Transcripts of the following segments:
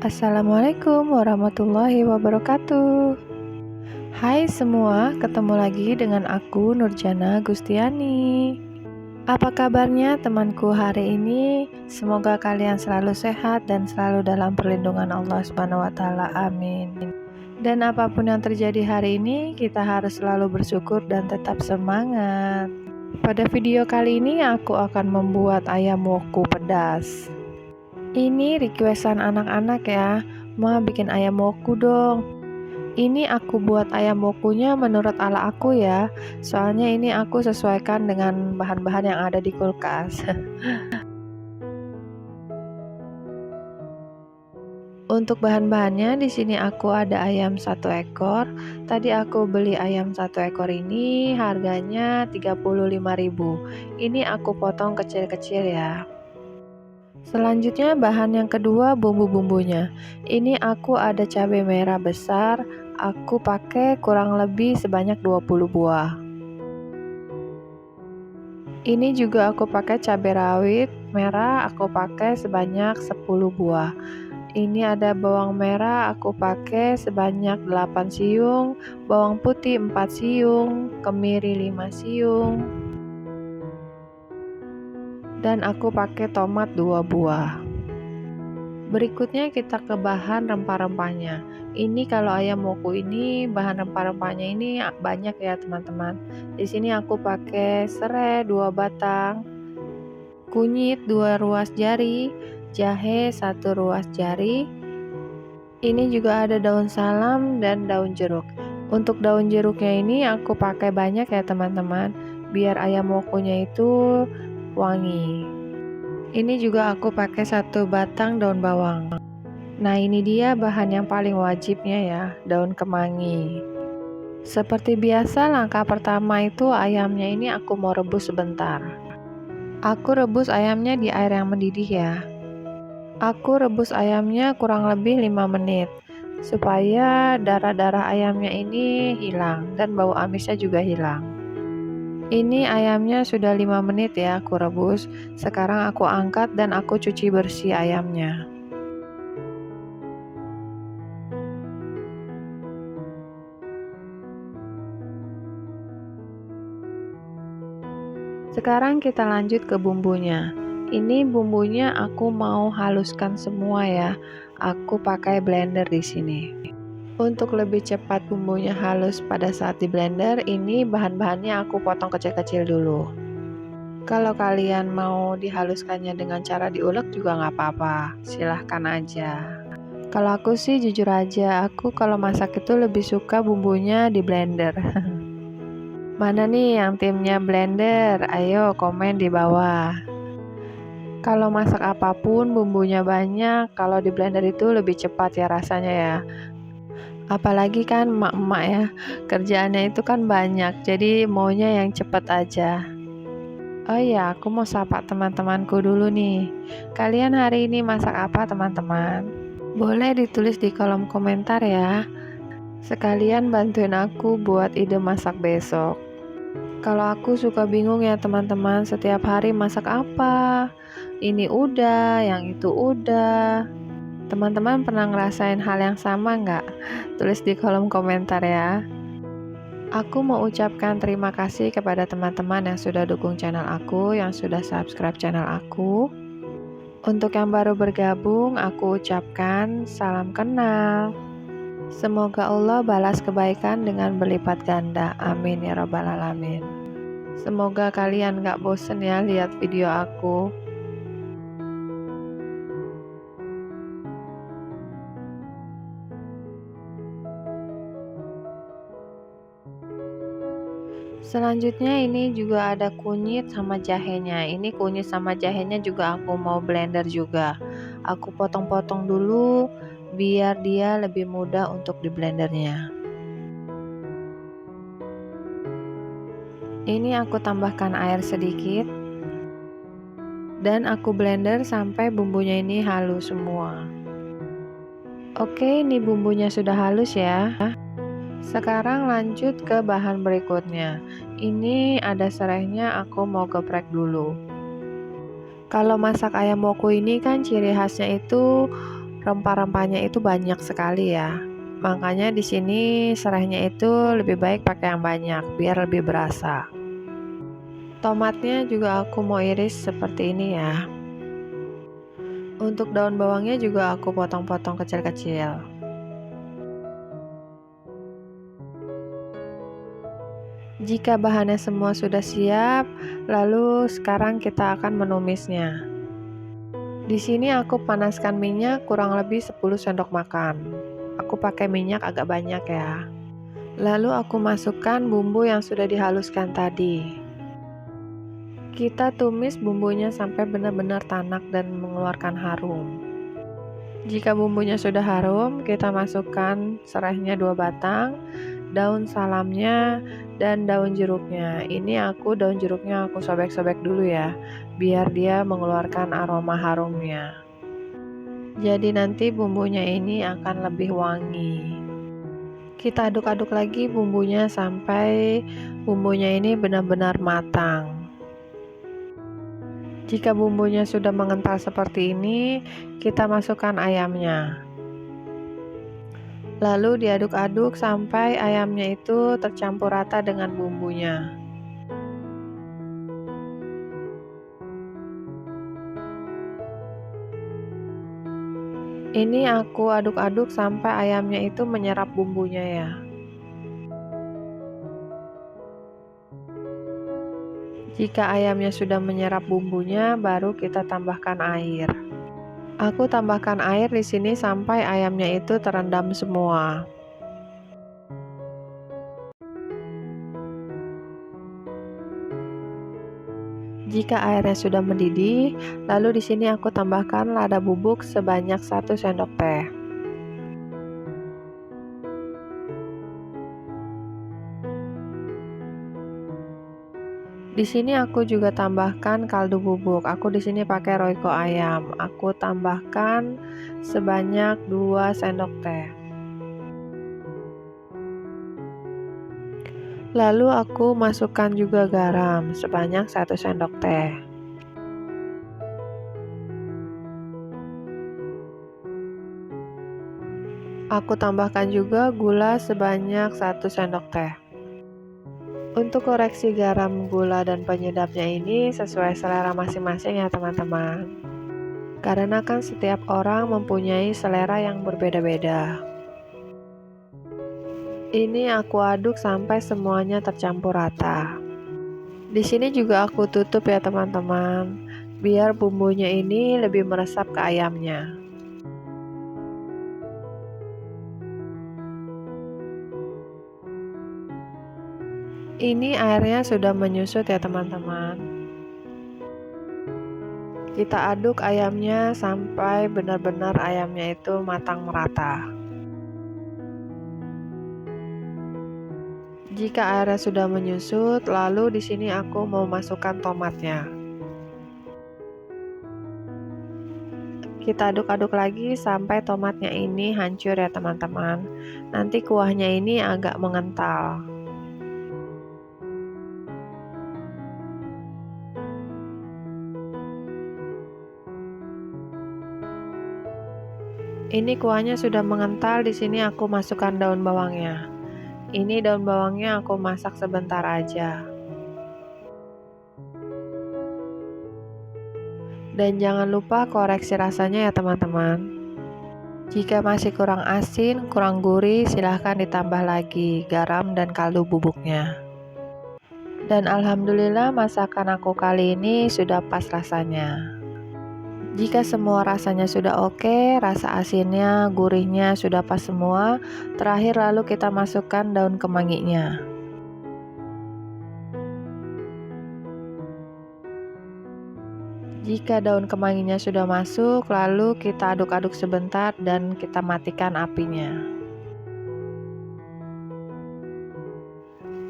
Assalamualaikum warahmatullahi wabarakatuh. Hai semua, ketemu lagi dengan aku Nurjana Gustiani. Apa kabarnya temanku hari ini? Semoga kalian selalu sehat dan selalu dalam perlindungan Allah Subhanahu wa taala. Amin. Dan apapun yang terjadi hari ini, kita harus selalu bersyukur dan tetap semangat. Pada video kali ini aku akan membuat ayam woku pedas. Ini requestan anak-anak ya, Ma bikin ayam woku dong. Ini aku buat ayam wokunya menurut ala aku ya, soalnya ini aku sesuaikan dengan bahan-bahan yang ada di kulkas. Untuk bahan-bahannya di sini aku ada ayam 1 ekor. Tadi aku beli ayam 1 ekor ini harganya 35.000. Ini aku potong kecil-kecil ya. Selanjutnya bahan yang kedua bumbu-bumbunya. Ini aku ada cabai merah besar, aku pakai kurang lebih sebanyak 20 buah. Ini juga aku pakai cabai rawit merah, aku pakai sebanyak 10 buah. Ini ada bawang merah, aku pakai sebanyak 8 siung, bawang putih 4 siung, kemiri 5 siung. Dan aku pakai tomat 2 buah. Berikutnya kita ke bahan rempah-rempahnya. Ini kalau ayam woku ini bahan rempah-rempahnya ini banyak ya teman-teman. Di sini aku pakai serai 2 batang, kunyit 2 ruas jari, jahe 1 ruas jari. Ini juga ada daun salam dan daun jeruk. Untuk daun jeruknya ini aku pakai banyak ya teman-teman, biar ayam wokunya itu wangi. Ini juga aku pakai 1 batang daun bawang. Nah ini dia bahan yang paling wajibnya ya, daun kemangi. Seperti biasa langkah pertama itu ayamnya ini aku mau rebus sebentar. Aku rebus ayamnya di air yang mendidih ya. Aku rebus ayamnya kurang lebih 5 menit supaya darah-darah ayamnya ini hilang dan bau amisnya juga hilang. Ini ayamnya sudah 5 menit ya aku rebus. Sekarang aku angkat dan aku cuci bersih ayamnya. Sekarang kita lanjut ke bumbunya. Ini bumbunya aku mau haluskan semua ya. Aku pakai blender di sini. Untuk lebih cepat bumbunya halus pada saat di blender, ini bahan-bahannya aku potong kecil-kecil dulu. Kalau kalian mau dihaluskannya dengan cara diulek juga nggak apa-apa, silahkan aja. Kalau aku sih jujur aja, aku kalau masak itu lebih suka bumbunya di blender. Mana nih yang timnya blender? Ayo komen di bawah. Kalau masak apapun bumbunya banyak, kalau di blender itu lebih cepat ya rasanya ya. Apalagi kan emak-emak ya, kerjaannya itu kan banyak, jadi maunya yang cepat aja. Oh iya, aku mau sapa teman-temanku dulu nih. Kalian hari ini masak apa teman-teman? Boleh ditulis di kolom komentar ya. Sekalian bantuin aku buat ide masak besok. Kalau aku suka bingung ya teman-teman, setiap hari masak apa? Ini udah, yang itu udah. Teman-teman pernah ngerasain hal yang sama nggak? Tulis di kolom komentar ya. Aku mau ucapkan terima kasih kepada teman-teman yang sudah dukung channel aku, yang sudah subscribe channel aku. Untuk yang baru bergabung, aku ucapkan salam kenal. Semoga Allah balas kebaikan dengan berlipat ganda. Amin ya robbal alamin. Semoga kalian gak bosen ya lihat video aku. Selanjutnya ini juga ada kunyit sama jahenya. Ini kunyit sama jahenya juga aku mau blender juga. Aku potong-potong dulu biar dia lebih mudah untuk di blendernya. Ini aku tambahkan air sedikit dan aku blender sampai bumbunya ini halus semua. Oke, ini bumbunya sudah halus ya. Sekarang lanjut ke bahan berikutnya. Ini ada serainya, aku mau geprek dulu. Kalau masak ayam woku ini kan ciri khasnya itu rempah-rempahnya itu banyak sekali ya. Makanya di sini serainya itu lebih baik pakai yang banyak biar lebih berasa. Tomatnya juga aku mau iris seperti ini ya. Untuk daun bawangnya juga aku potong-potong kecil-kecil. Jika bahannya semua sudah siap, lalu sekarang kita akan menumisnya. Di sini aku panaskan minyak kurang lebih 10 sendok makan. Aku pakai minyak agak banyak ya. Lalu aku masukkan bumbu yang sudah dihaluskan tadi. Kita tumis bumbunya sampai benar-benar tanak dan mengeluarkan harum. Jika bumbunya sudah harum, kita masukkan serainya 2 batang, daun salamnya, dan daun jeruknya. Ini daun jeruknya aku sobek-sobek dulu ya, biar dia mengeluarkan aroma harumnya. Jadi nanti bumbunya ini akan lebih wangi. Kita aduk-aduk lagi bumbunya sampai bumbunya ini benar-benar matang. Jika bumbunya sudah mengental seperti ini, kita masukkan ayamnya. Lalu diaduk-aduk sampai ayamnya itu tercampur rata dengan bumbunya. Ini aku aduk-aduk sampai ayamnya itu menyerap bumbunya ya. Jika ayamnya sudah menyerap bumbunya, baru kita tambahkan air. Aku tambahkan air di sini sampai ayamnya itu terendam semua. Jika airnya sudah mendidih, lalu di sini aku tambahkan lada bubuk sebanyak 1 sendok teh. Di sini aku juga tambahkan kaldu bubuk. Aku di sini pakai Royco ayam. Aku tambahkan sebanyak 2 sendok teh. Lalu aku masukkan juga garam sebanyak 1 sendok teh. Aku tambahkan juga gula sebanyak 1 sendok teh. Untuk koreksi garam, gula, dan penyedapnya ini sesuai selera masing-masing ya teman-teman. Karena kan setiap orang mempunyai selera yang berbeda-beda. Ini aku aduk sampai semuanya tercampur rata. Di sini juga aku tutup ya teman-teman, biar bumbunya ini lebih meresap ke ayamnya. Ini airnya sudah menyusut ya teman-teman. Kita aduk ayamnya sampai benar-benar ayamnya itu matang merata. Jika airnya sudah menyusut, lalu di sini aku mau masukkan tomatnya. Kita aduk-aduk lagi sampai tomatnya ini hancur ya teman-teman. Nanti kuahnya ini agak mengental. Ini kuahnya sudah mengental, di sini aku masukkan daun bawangnya. Ini daun bawangnya aku masak sebentar aja. Dan jangan lupa koreksi rasanya ya teman-teman. Jika masih kurang asin, kurang gurih, silahkan ditambah lagi garam dan kaldu bubuknya. Dan alhamdulillah masakan aku kali ini sudah pas rasanya. Jika semua rasanya sudah oke, rasa asinnya, gurihnya sudah pas semua, terakhir lalu kita masukkan daun kemanginya. Jika daun kemanginya sudah masuk, lalu kita aduk-aduk sebentar dan kita matikan apinya.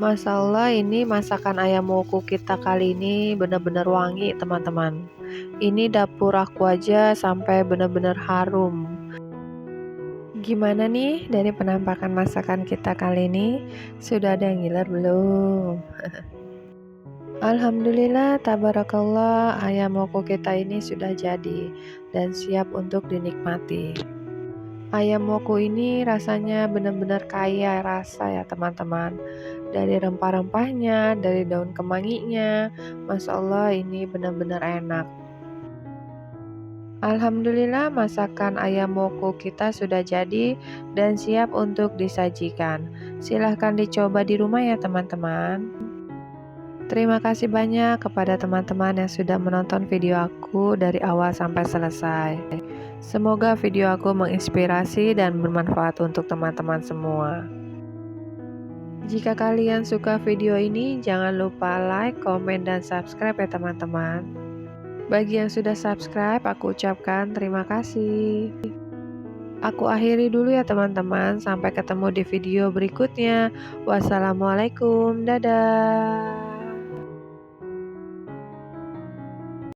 Masya Allah, ini masakan ayam woku kita kali ini benar-benar wangi teman-teman. Ini dapur aku aja sampai benar-benar harum. Gimana nih dari penampakan masakan kita kali ini? Sudah ada yang ngiler belum? Alhamdulillah, tabarakallah, ayam woku kita ini sudah jadi dan siap untuk dinikmati. Ayam woku ini rasanya benar-benar kaya rasa ya teman-teman. Dari rempah-rempahnya, dari daun kemanginya, Masya Allah ini benar-benar enak. Alhamdulillah masakan ayam woku kita sudah jadi dan siap untuk disajikan. Silahkan dicoba di rumah ya teman-teman. Terima kasih banyak kepada teman-teman yang sudah menonton video aku dari awal sampai selesai. Semoga video aku menginspirasi dan bermanfaat untuk teman-teman semua. Jika kalian suka video ini, jangan lupa like, komen, dan subscribe ya teman-teman. Bagi yang sudah subscribe, aku ucapkan terima kasih. Aku akhiri dulu ya teman-teman, sampai ketemu di video berikutnya. Wassalamualaikum, dadah.